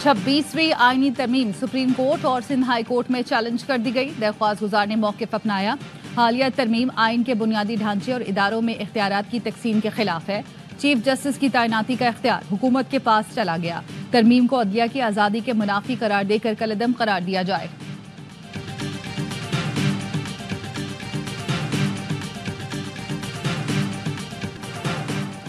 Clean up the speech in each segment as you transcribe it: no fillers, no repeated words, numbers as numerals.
26वीं आईनी तरमीम supreme court और सिंध हाई कोर्ट में चैलेंज कर दी गई। दरख्वास्त गुजार ने मौक़िफ़ अपनाया। हालिया तरमीम आइन के बुनियादी ढांचे और इदारों में इख्तियारात की तकसीम के खिलाफ है। चीफ जस्टिस की तैनाती का इख्तियार हुकूमत के पास चला गया। तरमीम को अदलिया की आज़ादी के मुनाफी करार देकर कलअदम करार दिया जाए।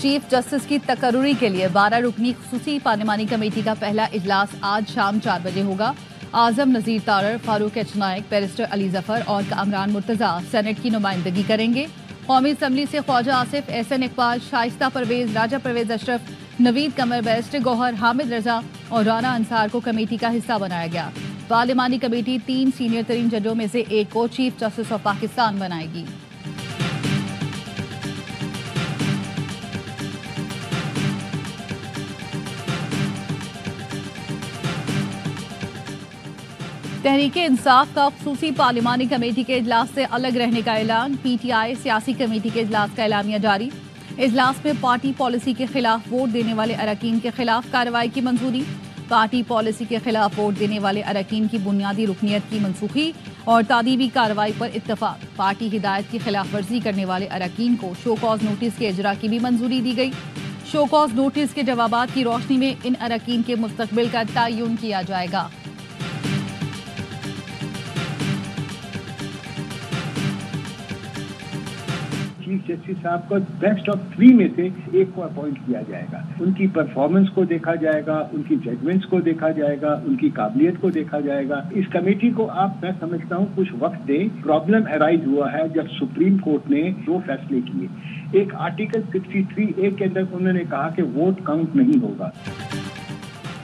चीफ जस्टिस की तकर्रुरी के लिए 12 रुकनी खुसूसी पार्लिमानी कमेटी का पहला इजलास आज शाम 4 बजे होगा। आजम नज़ीर तारर, फारूक एच नायक, बैरिस्टर अली जफर और कामरान मुर्तज़ा सेनेट की नुमाइंदगी करेंगे। कौमी असम्बली से ख्वाजा आसिफ, एहसन इकबाल, शाइस्ता परवेज, राजा परवेज अशरफ, नवीद कमर, बैरिस्टर गौहर, हामिद रजा और राना अंसार को कमेटी का हिस्सा बनाया गया। पार्लिमानी कमेटी 3 सीनियर तरीन जजों में से एक को चीफ जस्टिस ऑफ पाकिस्तान बनाएगी। तहरीके इंसाफ का खुसूसी पार्लिमानी कमेटी के इजलास से अलग रहने का ऐलान। पीटीआई सियासी कमेटी के इजलास का एलामिया जारी। इजलास में पार्टी पॉलिसी के खिलाफ वोट देने वाले अरकान के खिलाफ कार्रवाई की मंजूरी। पार्टी पॉलिसी के खिलाफ वोट देने वाले अरकान की बुनियादी रुकनियत की मनसूखी और तादीबी कार्रवाई पर इत्तफाक। पार्टी हिदायत की खिलाफ वर्जी करने वाले अरकान को शो कॉज नोटिस के इजरा की भी मंजूरी दी गई। शो कॉज नोटिस के जवाबात की रोशनी में इन अरकान के मुस्तकबिल का तयन किया जाएगा। चीफ जस्टिस साहब को बेस्ट ऑफ 3 में से एक को अपॉइंट किया जाएगा। उनकी परफॉर्मेंस को देखा जाएगा, उनकी जजमेंट्स को देखा जाएगा, उनकी काबिलियत को देखा जाएगा। इस कमेटी को मैं समझता हूँ कुछ वक्त दें। प्रॉब्लम अराइज हुआ है जब सुप्रीम कोर्ट ने 2 फैसले किए। एक आर्टिकल 63A के अंदर उन्होंने कहा कि वोट काउंट नहीं होगा।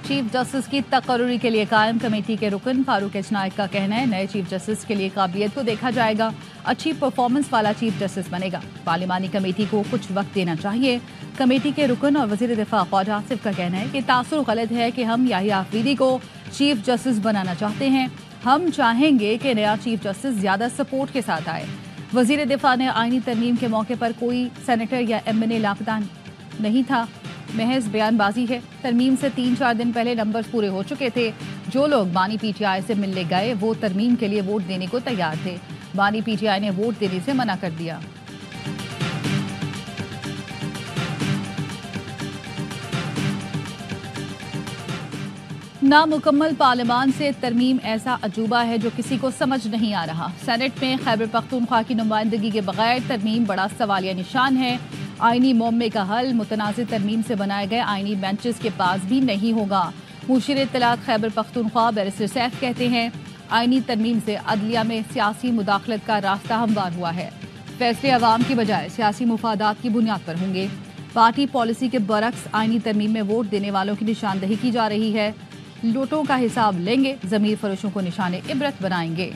चीफ जस्टिस की तकर्रुरी के लिए कायम कमेटी के रुकन फारूक एच नायक का कहना है, नए चीफ जस्टिस के लिए काबिलियत को देखा जाएगा। अच्छी परफॉर्मेंस वाला चीफ जस्टिस बनेगा। पार्लिमानी कमेटी को कुछ वक्त देना चाहिए। कमेटी के रुकन और वजीर दिफा ख्वाजा आसिफ का कहना है कि तासुर गलत है कि हम याहिया आफरीदी को चीफ जस्टिस बनाना चाहते हैं। हम चाहेंगे कि नया चीफ जस्टिस ज्यादा सपोर्ट के साथ आए। वजीर दिफा ने आईनी तरमीम के मौके पर कोई सेनेटर या MNA लापता नहीं था, महज बयानबाजी है। तरमीम से 3-4 दिन पहले नंबर्स पूरे हो चुके थे। जो लोग बानी पीटीआई से मिलने गए वो तरमीम के लिए वोट देने को तैयार थे। बानी पीटीआई ने वोट देने से मना कर दिया। नामुकम्मल पार्लियामान से तरमीम ऐसा अजूबा है जो किसी को समझ नहीं आ रहा। सेनेट में खैबर पख्तूनख्वा की नुमाइंदगी के बगैर तरमीम बड़ा सवालिया निशान है। आईनी मौमे का हल मुतनाज़ तरमीम से बनाए गए आईनी बेंचेस के पास भी नहीं होगा। मुशीर इत्तलात खैबर पख्तूनख्वा बैरिस्टर सैफ कहते हैं, आईनी तरमीम से अदलिया में सियासी मुदाखलत का रास्ता हमवार हुआ है। फैसले अवाम की बजाय सियासी मुफादात की बुनियाद पर होंगे। पार्टी पॉलिसी के बरक्स आईनी तरमीम में वोट देने वालों की निशानदही की जा रही है। लूटों का हिसाब लेंगे, ज़मीर फरोशों को निशाने इबरत बनाएंगे।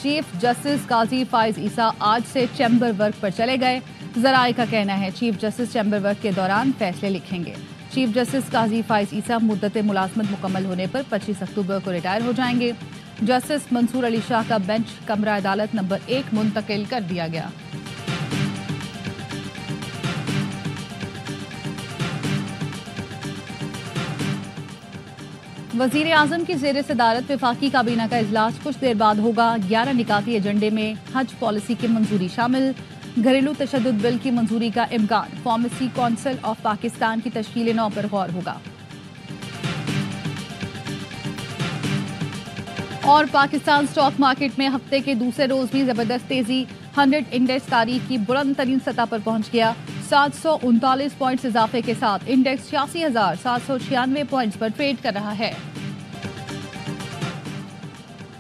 चीफ जस्टिस काजी फाइज ईसा आज से चैम्बर वर्क पर चले गए। जराए का कहना है चीफ जस्टिस चैम्बर वर्क के दौरान फैसले लिखेंगे। चीफ जस्टिस काजी फाइज ईसा मुद्दत मुलाजमत मुकम्मल होने पर 25 अक्टूबर को रिटायर हो जाएंगे। जस्टिस मंसूर अली शाह का बेंच कमरा अदालत नंबर 1 मुंतकिल कर दिया गया। वजीर आजम की जेर सदारत वफाकी काबीना का इजलास कुछ देर बाद होगा। 11 निकाती एजेंडे में हज पॉलिसी की मंजूरी शामिल। घरेलू तशद्दुद बिल की मंजूरी का इम्कान। फार्मेसी काउंसिल ऑफ पाकिस्तान की तश्कील 9 पर गौर होगा। और पाकिस्तान स्टॉक मार्केट में हफ्ते के दूसरे रोज भी जबरदस्त तेजी। 100 इंडेक्स तारीख की बुलंद तरीन सतह पर पहुंच गया। 739 पॉइंट्स इजाफे के साथ इंडेक्स 86,796 पॉइंट्स पर ट्रेड कर रहा है।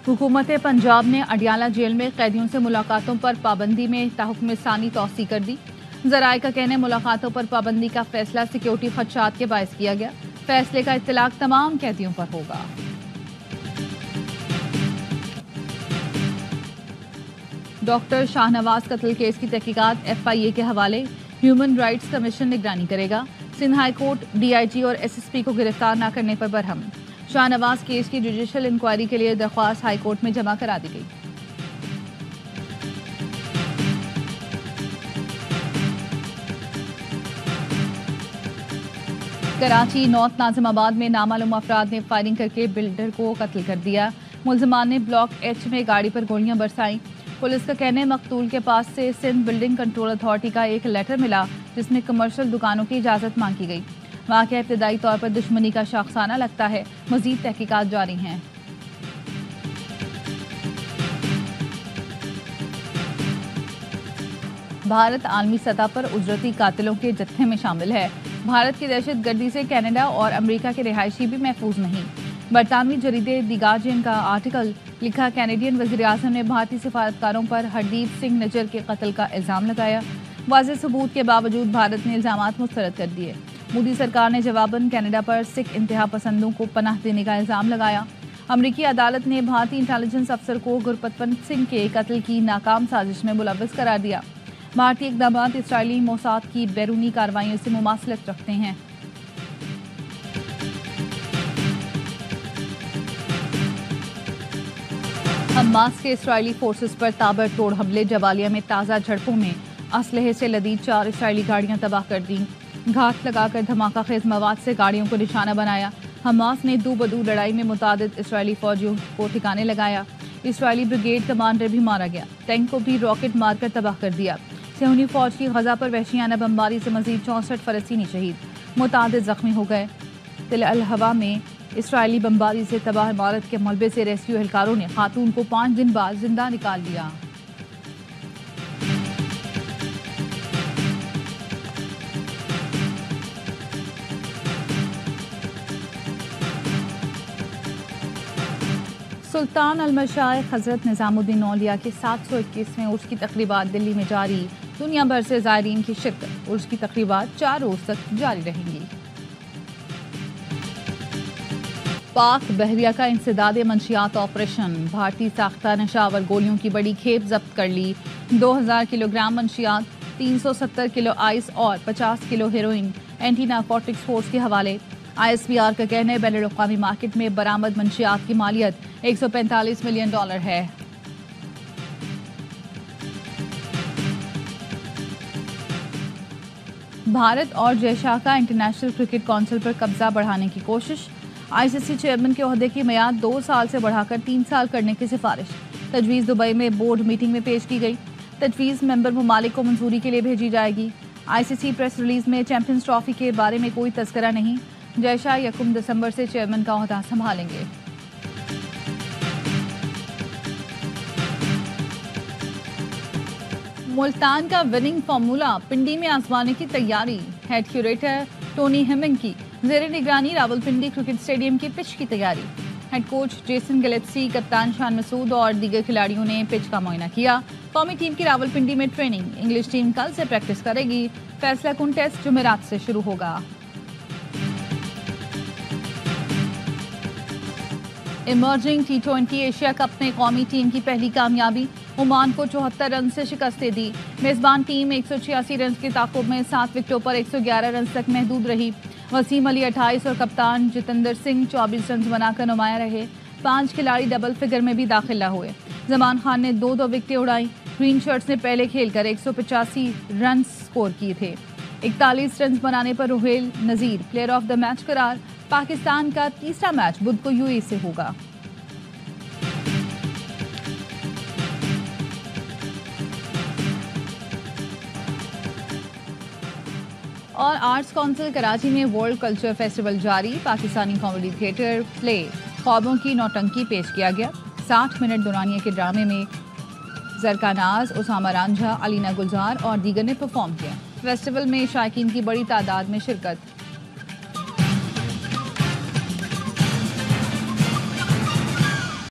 हुकूमत पंजाब ने अडियाला जेल में कैदियों से मुलाकातों पर पाबंदी में ताहुक्म सानी तौसी कर दी। जराए का कहने मुलाकातों पर पाबंदी का फैसला सिक्योरिटी खदशात के बायस किया गया। फैसले का इत्तलाक तमाम कैदियों पर होगा। डॉक्टर शाहनवाज कत्ल केस की तहकीकात FIA के हवाले। ह्यूमन राइट्स कमीशन निगरानी करेगा। सिंध हाई कोर्ट DIG और SSP को गिरफ्तार न करने पर बरहम। شاہ نواز کیس کی جوڈیشل انکوائری کے لیے درخواست ہائی کورٹ میں جمع کرا دی گئی۔ کراچی نارتھ ناظم آباد میں نامعلوم افراد نے فائرنگ کر کے بلڈر کو قتل کر دیا۔ ملزمان نے بلاک ایچ میں گاڑی پر گولیاں برسائیں۔ پولیس کا کہنا ہے مقتول کے پاس سے سندھ بلڈنگ کنٹرول اتھارٹی کا ایک لیٹر ملا جس میں کمرشل دکانوں کی اجازت مانگی گئی۔ واقعہ ابتدائی طور پر دشمنی کا شاخسانہ لگتا ہے، مزید تحقیقات جاری ہیں۔ بھارت عالمی سطح پر اجرتی قاتلوں کے جتھے میں شامل ہے۔ بھارت کی دہشت گردی سے کینیڈا اور امریکہ کے رہائشی بھی محفوظ نہیں۔ برطانوی جریدے دی گارڈین کا آرٹیکل لکھا، کینیڈین وزیر اعظم نے بھارتی سفارتکاروں پر ہردیپ سنگھ نجر کے قتل کا الزام لگایا۔ واضح ثبوت کے باوجود بھارت نے الزامات مسترد کر دیے۔ مودی سرکار نے جواباً کینیڈا پر سکھ انتہا پسندوں کو پناہ دینے کا الزام لگایا۔ امریکی عدالت نے بھارتی انٹیلیجنس افسر کو گرپتونت سنگھ کے قتل کی ناکام سازش میں ملوث قرار دیا۔ بھارتی اقدامات اسرائیلی موساد کی بیرونی کارروائیوں سے مماثلت رکھتے ہیں۔ حماس کے اسرائیلی فورسز پر تابڑ توڑ حملے، جبالیہ میں تازہ جھڑپوں میں اسلحے سے لدی 4 اسرائیلی گاڑیاں تباہ کر دیں۔ گھات لگا کر دھماکہ خیز مواد سے گاڑیوں کو نشانہ بنایا۔ حماس نے دو بدو لڑائی میں متعدد اسرائیلی فوجیوں کو ٹھکانے لگایا۔ اسرائیلی بریگیڈ کمانڈر بھی مارا گیا، ٹینک کو بھی راکٹ مار کر تباہ کر دیا۔ صہیونی فوج کی غزہ پر وحشیانہ بمباری سے مزید 64 فلسطینی شہید، متعدد زخمی ہو گئے۔ تل الہوا میں اسرائیلی بمباری سے تباہ عمارت کے ملبے سے ریسکیو اہلکاروں نے خاتون کو 5 دن بعد زندہ نکال لیا۔ سلطان المشائخ حضرت نظام الدین اولیاء کے 721ویں عرس کی تقریبات دلی میں جاری، دنیا بھر سے زائرین کی شرکت۔ عرس کی تقریبات 4 روز تک جاری رہیں گی۔ پاک بحریہ کا انسداد منشیات آپریشن، بھارتی ساختہ نشاور گولیوں کی بڑی کھیپ ضبط کر لی۔ 2000 کلو گرام منشیات، 370 کلو آئس اور 50 کلو ہیروئن اینٹی نارکوٹکس فورس کے حوالے۔ آئی ایس پی آر کا کہنا ہے بین الاقوامی مارکیٹ میں برآمد منشیات کی مالیت $145 ملین ہے۔ بھارت اور جے شاہ کا انٹرنیشنل کرکٹ کونسل پر قبضہ بڑھانے کی کوشش، آئی سی سی چیئرمین کے عہدے کی میعاد 2 سال سے بڑھا کر 3 سال کرنے کی سفارش۔ تجویز دبئی میں بورڈ میٹنگ میں پیش کی گئی، تجویز ممبر ممالک کو منظوری کے لیے بھیجی جائے گی۔ آئی سی سی پریس ریلیز میں چیمپئنز ٹرافی کے بارے میں کوئی تذکرہ نہیں، جے شاہ 1 دسمبر سے چیئرمین کا عہدہ سنبھالیں گے۔ ملتان کا وننگ فارمولا پنڈی میں آزمانے کی تیاری، ہیڈ کیوریٹر ٹونی ہیمنگ کی زیر نگرانی راولپنڈی کرکٹ اسٹیڈیم کی پچ کی تیاری۔ ہیڈ کوچ جیسن گلیپسی، کپتان شان مسعود اور دیگر کھلاڑیوں نے پچ کا معائنہ کیا۔ قومی ٹیم کی راولپنڈی میں ٹریننگ، انگلش ٹیم کل سے پریکٹس کرے گی۔ فیصلہ کن ٹیسٹ جمعرات سے شروع ہوگا۔ ایمرجنگ T20 ایشیا کپ میں قومی ٹیم کی پہلی کامیابی، عمان کو 74 رن سے شکست دے دی۔ میزبان ٹیم 186 رنز کے تعاقب میں 7 وکٹوں پر 111 رنز تک محدود رہی۔ وسیم علی 28 اور کپتان جتندر سنگھ 24 رنز بنا کر نمایاں رہے۔ 5 کھلاڑی ڈبل فگر میں بھی داخل نہ ہوئے۔ زمان خان نے 2 وکٹیں اڑائیں۔ گرین شرٹس نے پہلے کھیل کر 185 رنز سکور کیے تھے۔ 41 رنز بنانے پر Rohail Nazir player of the match قرار۔ پاکستان کا تیسرا میچ بدھ کو یو اے سے ہوگا۔ اور آرٹس کونسل کراچی میں ورلڈ کلچر فیسٹیول جاری، پاکستانی کامیڈی تھیٹر پلے خوابوں کی نوٹنکی پیش کیا گیا۔ 60 منٹ دورانیے کے ڈرامے میں زرکا ناز، اسامہ رانجھا، علینا گلزار اور دیگر نے پرفارم کیا۔ فیسٹیول میں شائقین کی بڑی تعداد میں شرکت۔